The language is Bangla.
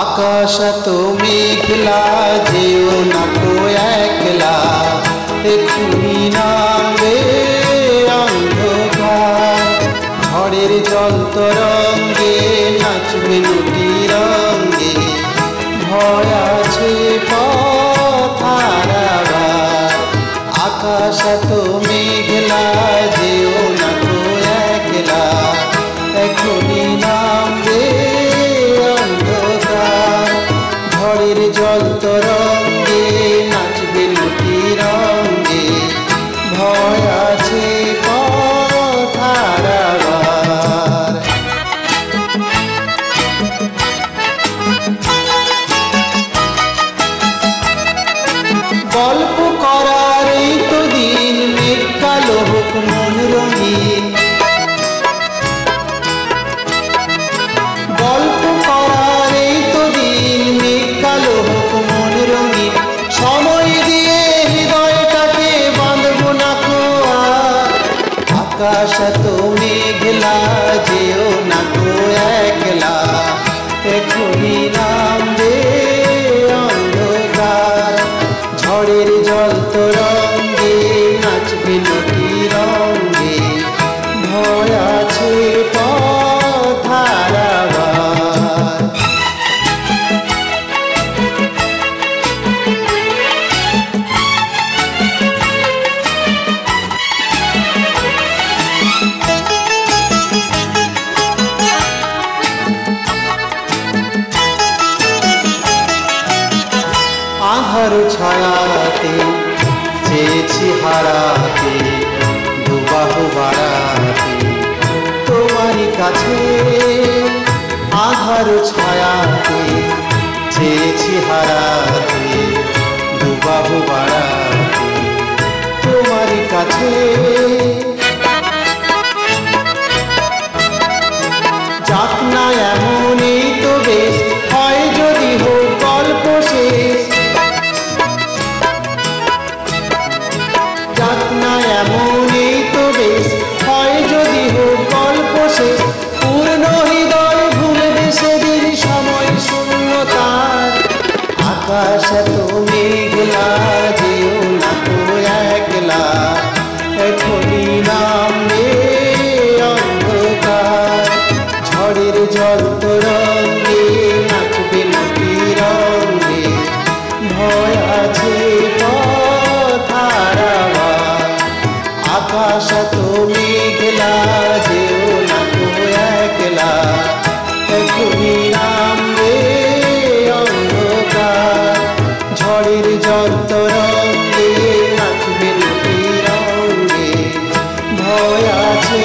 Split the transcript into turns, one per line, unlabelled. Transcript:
আকাশ তো মেঘলা, যেও না তো একলা, এক্ষুনি নামবে অন্ধকার। ঝড়ের জল তরঙ্গে নাচবে নদী রঙ্গে, ভয় আছে পথ হারাবার। আকাশ তো মেঘলা, যেও না তো একলা, এক্ষুনি নামবে অন্ধকার। ঝড়ের জল তরঙ্গে নাচবে নদী রঙ্গে, ভয় আছে পথ হারাবার। গল্প করার এই তো দিন, মেঘ কালো হোক মন রঙিন। গল্প করার এই তো দিন, মেঘ কালো হোক মন রঙিন। সময় দিয়ে হৃদয়টাকে বাঁধব না কো আর। আকাশ তো মেঘলা, যেও না তো একলা, এক্ষুনি নামবে অন্ধকার। ঝড়ের জল তরঙ্গে নাচবে নদী রঙ্গে, ভয় আছে পথ হারাবার। আধার ছায়াতে চেয়েছি হারাতে, দুবাহু বাড়াতে তোমারই কাছে। আধার ছায়াতে চেয়েছি হারাতে, দুবাহু বাড়াতে তোমারই কাছে। যাক না এমনই তো বেশ, হয় যদি হোক গল্প শেষ। যাক না এমনই তো বেশ, হয় যদি হোক গল্প শেষ। পূর্ণ হৃদয় ভুলবে সেদিন সময় শূন্যতার। আকাশ তো মেঘলা, যেও না তো একলা, এখনই নামবে অন্ধকার। ঝড়ের জল তরঙ্গে নাচবে নদী রঙ্গে, ভয় আছে পথ হারাবার। আকাশ তো মেঘলা, যেও না তো একলা, এখনই নামবে অন্ধকার। ঝড়ের জল তরঙ্গে নাচবে নদী রঙ্গে, ভয় আছে